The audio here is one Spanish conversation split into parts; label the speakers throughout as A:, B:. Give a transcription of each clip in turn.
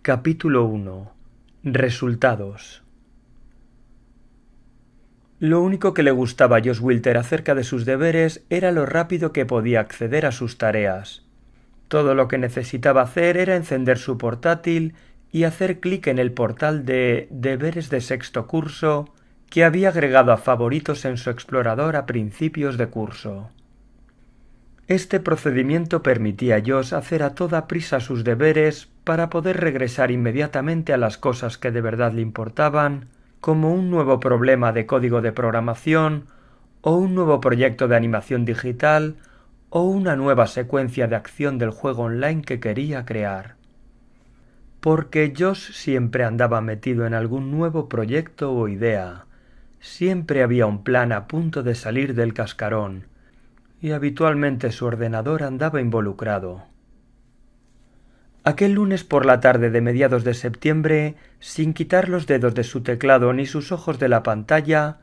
A: Capítulo 1. Resultados. Lo único que le gustaba a Josh Wilter acerca de sus deberes era lo rápido que podía acceder a sus tareas. Todo lo que necesitaba hacer era encender su portátil y hacer clic en el portal de deberes de sexto curso que había agregado a favoritos en su explorador a principios de curso. Este procedimiento permitía a Josh hacer a toda prisa sus deberes para poder regresar inmediatamente a las cosas que de verdad le importaban, como un nuevo problema de código de programación, o un nuevo proyecto de animación digital, o una nueva secuencia de acción del juego online que quería crear. Porque Josh siempre andaba metido en algún nuevo proyecto o idea. Siempre había un plan a punto de salir del cascarón, y habitualmente su ordenador andaba involucrado. Aquel lunes por la tarde de mediados de septiembre, sin quitar los dedos de su teclado ni sus ojos de la pantalla,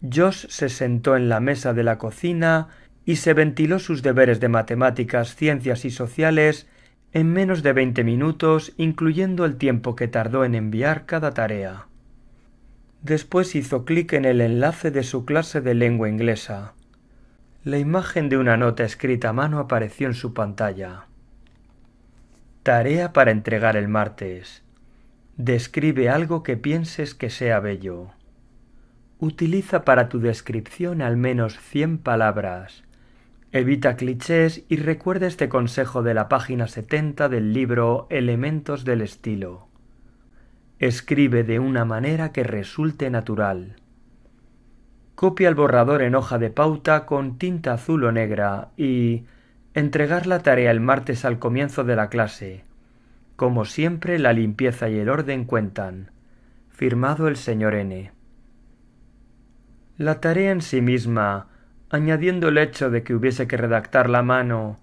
A: Josh se sentó en la mesa de la cocina y se ventiló sus deberes de matemáticas, ciencias y sociales en menos de 20 minutos, incluyendo el tiempo que tardó en enviar cada tarea. Después hizo clic en el enlace de su clase de lengua inglesa. La imagen de una nota escrita a mano apareció en su pantalla. Tarea para entregar el martes. Describe algo que pienses que sea bello. Utiliza para tu descripción al menos 100 palabras. Evita clichés y recuerda este consejo de la página 70 del libro Elementos del estilo. Escribe de una manera que resulte natural. Copia el borrador en hoja de pauta con tinta azul o negra y entregar la tarea el martes al comienzo de la clase. Como siempre, la limpieza y el orden cuentan. Firmado el señor N. La tarea en sí misma, añadiendo el hecho de que hubiese que redactarla a mano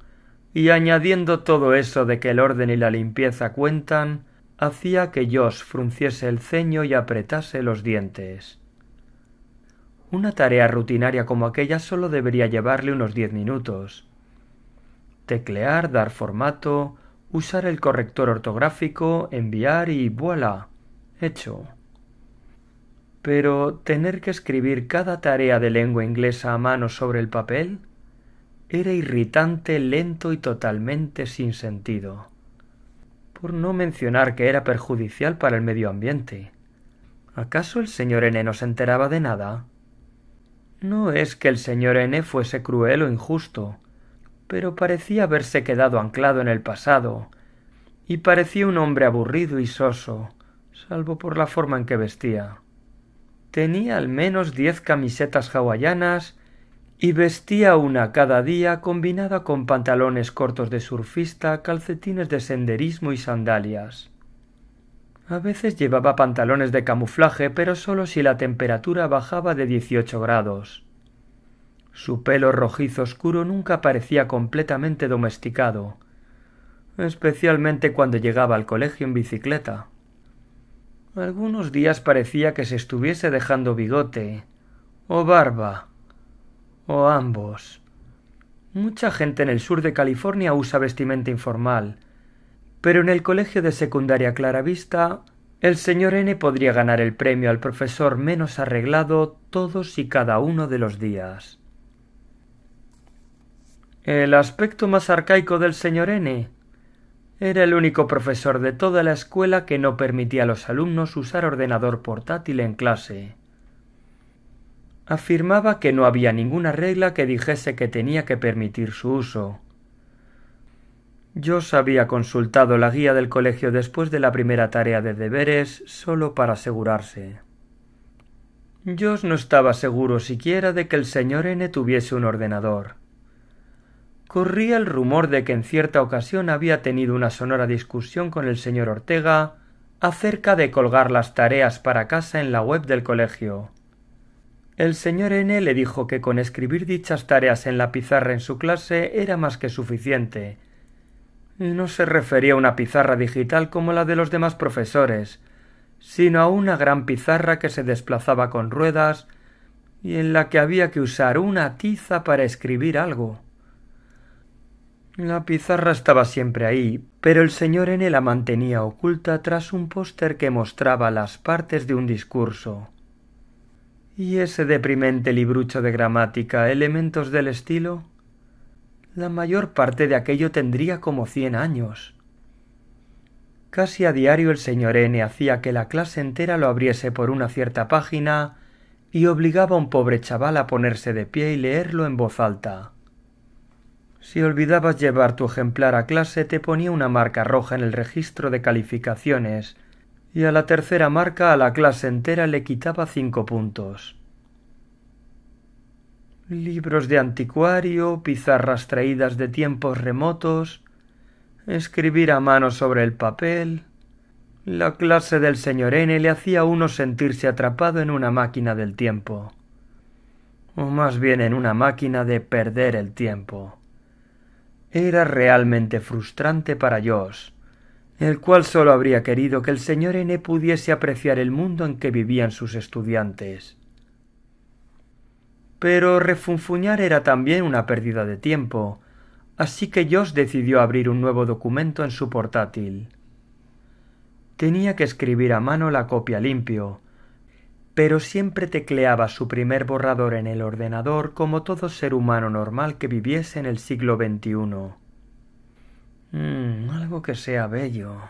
A: y añadiendo todo eso de que el orden y la limpieza cuentan, hacía que Josh frunciese el ceño y apretase los dientes. Una tarea rutinaria como aquella solo debería llevarle unos 10 minutos. Teclear, dar formato, usar el corrector ortográfico, enviar y ¡voilá! Hecho. Pero tener que escribir cada tarea de lengua inglesa a mano sobre el papel era irritante, lento y totalmente sin sentido. Por no mencionar que era perjudicial para el medio ambiente. ¿Acaso el señor N no se enteraba de nada? No es que el señor N fuese cruel o injusto, pero parecía haberse quedado anclado en el pasado, y parecía un hombre aburrido y soso, salvo por la forma en que vestía. Tenía al menos 10 camisetas hawaianas y vestía una cada día combinada con pantalones cortos de surfista, calcetines de senderismo y sandalias. A veces llevaba pantalones de camuflaje, pero solo si la temperatura bajaba de 18 grados. Su pelo rojizo oscuro nunca parecía completamente domesticado, especialmente cuando llegaba al colegio en bicicleta. Algunos días parecía que se estuviese dejando bigote, o barba, o ambos. Mucha gente en el sur de California usa vestimenta informal, pero en el colegio de secundaria Claravista, el señor N podría ganar el premio al profesor menos arreglado todos y cada uno de los días. El aspecto más arcaico del señor N era el único profesor de toda la escuela que no permitía a los alumnos usar ordenador portátil en clase. Afirmaba que no había ninguna regla que dijese que tenía que permitir su uso. Josh había consultado la guía del colegio después de la primera tarea de deberes solo para asegurarse. Josh no estaba seguro siquiera de que el señor N tuviese un ordenador. Corría el rumor de que en cierta ocasión había tenido una sonora discusión con el señor Ortega acerca de colgar las tareas para casa en la web del colegio. El señor N le dijo que con escribir dichas tareas en la pizarra en su clase era más que suficiente, y no se refería a una pizarra digital como la de los demás profesores, sino a una gran pizarra que se desplazaba con ruedas y en la que había que usar una tiza para escribir algo. La pizarra estaba siempre ahí, pero el señor N la mantenía oculta tras un póster que mostraba las partes de un discurso. ¿Y ese deprimente librucho de gramática, elementos del estilo? La mayor parte de aquello tendría como 100 años. Casi a diario el señor N hacía que la clase entera lo abriese por una cierta página y obligaba a un pobre chaval a ponerse de pie y leerlo en voz alta. Si olvidabas llevar tu ejemplar a clase, te ponía una marca roja en el registro de calificaciones, y a la tercera marca a la clase entera le quitaba 5 puntos. Libros de anticuario, pizarras traídas de tiempos remotos, escribir a mano sobre el papel. La clase del señor N le hacía a uno sentirse atrapado en una máquina del tiempo, o más bien en una máquina de perder el tiempo. Era realmente frustrante para Josh, el cual sólo habría querido que el señor N pudiese apreciar el mundo en que vivían sus estudiantes. Pero refunfuñar era también una pérdida de tiempo, así que Josh decidió abrir un nuevo documento en su portátil. Tenía que escribir a mano la copia limpio, pero siempre tecleaba su primer borrador en el ordenador como todo ser humano normal que viviese en el siglo XXI. Algo que sea bello.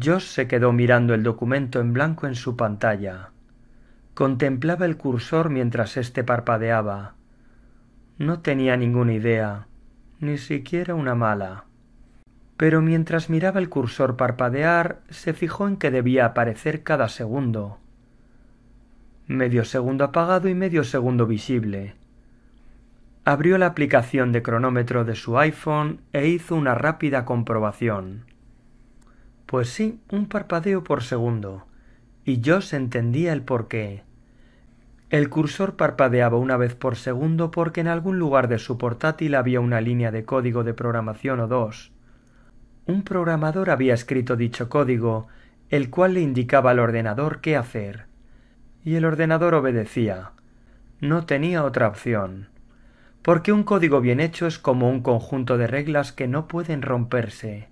A: Josh se quedó mirando el documento en blanco en su pantalla. Contemplaba el cursor mientras éste parpadeaba. No tenía ninguna idea, ni siquiera una mala. Pero mientras miraba el cursor parpadear, se fijó en que debía aparecer cada segundo. Medio segundo apagado y medio segundo visible. Abrió la aplicación de cronómetro de su iPhone e hizo una rápida comprobación. Pues sí, un parpadeo por segundo, y Josh entendía el porqué. El cursor parpadeaba una vez por segundo porque en algún lugar de su portátil había una línea de código de programación o dos. Un programador había escrito dicho código, el cual le indicaba al ordenador qué hacer. Y el ordenador obedecía. No tenía otra opción. Porque un código bien hecho es como un conjunto de reglas que no pueden romperse.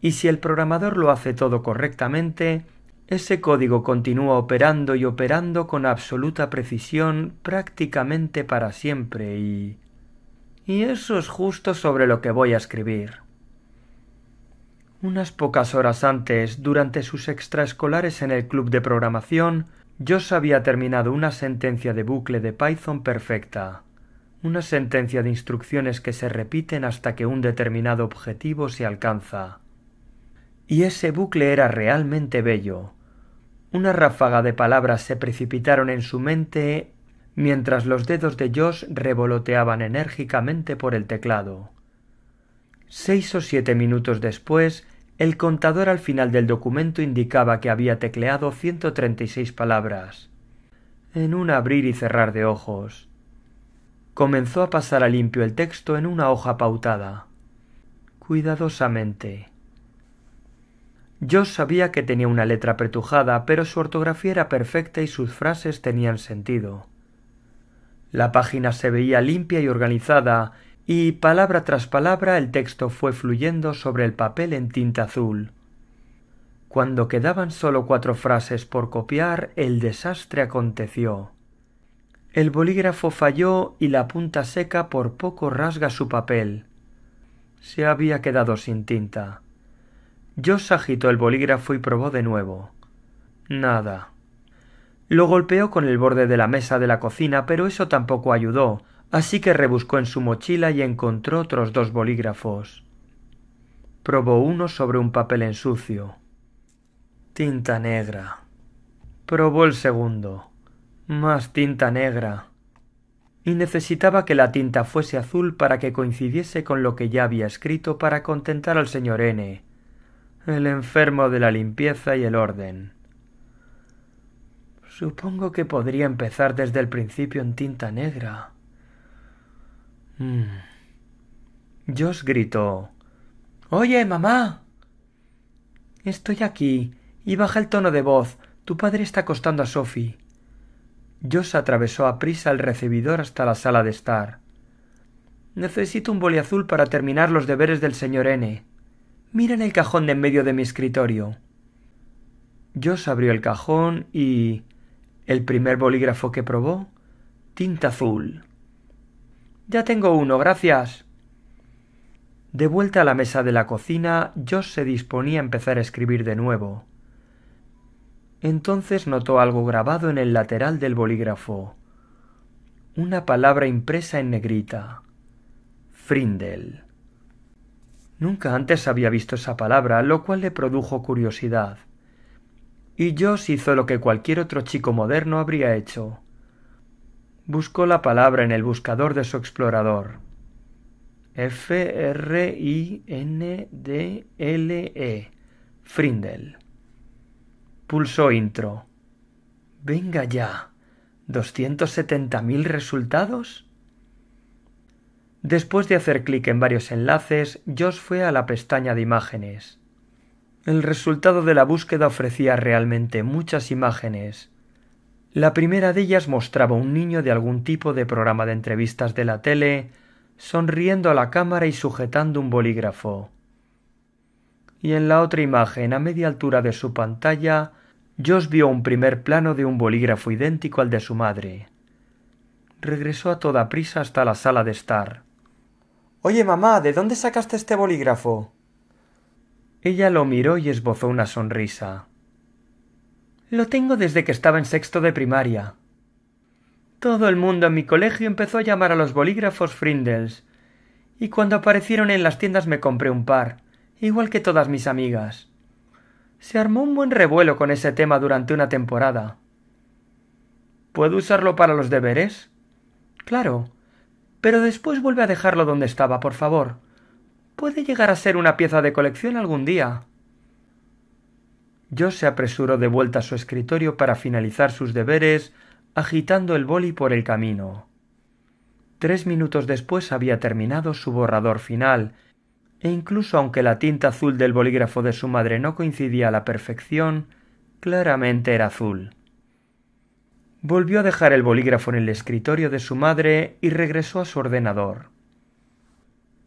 A: Y si el programador lo hace todo correctamente, ese código continúa operando y operando con absoluta precisión prácticamente para siempre y eso es justo sobre lo que voy a escribir. Unas pocas horas antes, durante sus extraescolares en el club de programación, Josh había terminado una sentencia de bucle de Python perfecta. Una sentencia de instrucciones que se repiten hasta que un determinado objetivo se alcanza. Y ese bucle era realmente bello. Una ráfaga de palabras se precipitaron en su mente mientras los dedos de Josh revoloteaban enérgicamente por el teclado. 6 o 7 minutos después, el contador al final del documento indicaba que había tecleado 136 palabras. En un abrir y cerrar de ojos. Comenzó a pasar a limpio el texto en una hoja pautada. Cuidadosamente. Josh sabía que tenía una letra apretujada, pero su ortografía era perfecta y sus frases tenían sentido. La página se veía limpia y organizada, y palabra tras palabra el texto fue fluyendo sobre el papel en tinta azul. Cuando quedaban solo 4 frases por copiar, el desastre aconteció. El bolígrafo falló y la punta seca por poco rasga su papel. Se había quedado sin tinta. Josh agitó el bolígrafo y probó de nuevo. Nada. Lo golpeó con el borde de la mesa de la cocina, pero eso tampoco ayudó, así que rebuscó en su mochila y encontró otros 2 bolígrafos. Probó uno sobre un papel en sucio. Tinta negra. Probó el segundo. Más tinta negra. Y necesitaba que la tinta fuese azul para que coincidiese con lo que ya había escrito para contentar al señor N, el enfermo de la limpieza y el orden. Supongo que podría empezar desde el principio en tinta negra. Josh gritó. —¡Oye, mamá! —Estoy aquí, y baja el tono de voz. Tu padre está acostando a Sophie. Josh atravesó aprisa el recibidor hasta la sala de estar. Necesito un boli azul para terminar los deberes del señor N. Mira en el cajón de en medio de mi escritorio. Josh abrió el cajón y... el primer bolígrafo que probó, tinta azul. Ya tengo uno, gracias. De vuelta a la mesa de la cocina, Josh se disponía a empezar a escribir de nuevo. Entonces notó algo grabado en el lateral del bolígrafo. Una palabra impresa en negrita. Frindle. Nunca antes había visto esa palabra, lo cual le produjo curiosidad. Y Josh hizo lo que cualquier otro chico moderno habría hecho. Buscó la palabra en el buscador de su explorador. Frindle. Frindle. Pulsó intro. Venga ya. ¿270.000 resultados? Después de hacer clic en varios enlaces, Josh fue a la pestaña de imágenes. El resultado de la búsqueda ofrecía realmente muchas imágenes. La primera de ellas mostraba a un niño de algún tipo de programa de entrevistas de la tele, sonriendo a la cámara y sujetando un bolígrafo. Y en la otra imagen, a media altura de su pantalla, Josh vio un primer plano de un bolígrafo idéntico al de su madre. Regresó a toda prisa hasta la sala de estar. «Oye, mamá, ¿de dónde sacaste este bolígrafo?» Ella lo miró y esbozó una sonrisa. «Lo tengo desde que estaba en sexto de primaria. Todo el mundo en mi colegio empezó a llamar a los bolígrafos Frindles, y cuando aparecieron en las tiendas me compré un par, igual que todas mis amigas. Se armó un buen revuelo con ese tema durante una temporada». «¿Puedo usarlo para los deberes?» «Claro, pero después vuelve a dejarlo donde estaba, por favor. Puede llegar a ser una pieza de colección algún día». Josh se apresuró de vuelta a su escritorio para finalizar sus deberes, agitando el boli por el camino. 3 minutos después había terminado su borrador final, e incluso aunque la tinta azul del bolígrafo de su madre no coincidía a la perfección, claramente era azul. Volvió a dejar el bolígrafo en el escritorio de su madre y regresó a su ordenador.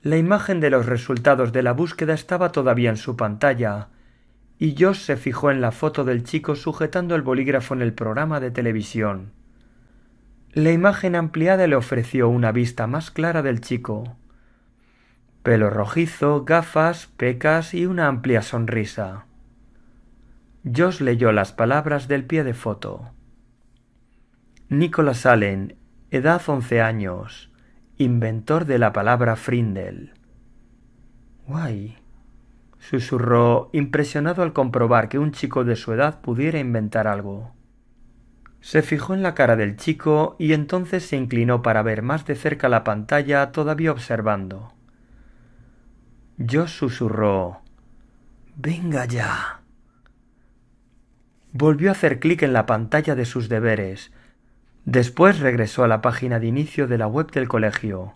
A: La imagen de los resultados de la búsqueda estaba todavía en su pantalla, y Josh se fijó en la foto del chico sujetando el bolígrafo en el programa de televisión. La imagen ampliada le ofreció una vista más clara del chico. Pelo rojizo, gafas, pecas y una amplia sonrisa. Josh leyó las palabras del pie de foto. Nicholas Allen, edad 11 años, inventor de la palabra Frindle. «Guay», susurró, impresionado al comprobar que un chico de su edad pudiera inventar algo. Se fijó en la cara del chico y entonces se inclinó para ver más de cerca la pantalla, todavía observando. Josh susurró: «Venga ya». Volvió a hacer clic en la pantalla de sus deberes. Después regresó a la página de inicio de la web del colegio.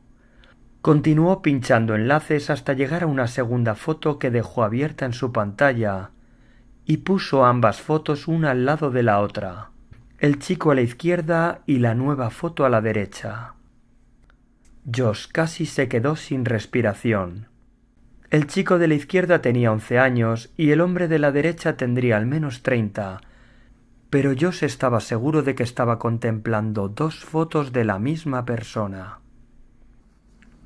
A: Continuó pinchando enlaces hasta llegar a una segunda foto que dejó abierta en su pantalla y puso ambas fotos una al lado de la otra, el chico a la izquierda y la nueva foto a la derecha. Josh casi se quedó sin respiración. El chico de la izquierda tenía 11 años y el hombre de la derecha tendría al menos 30, pero Josh estaba seguro de que estaba contemplando 2 fotos de la misma persona.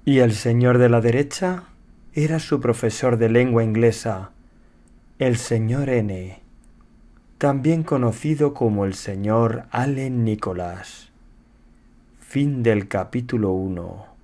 A: Y el señor de la derecha era su profesor de lengua inglesa, el señor N, también conocido como el señor Allen Nicholas. Fin del capítulo 1.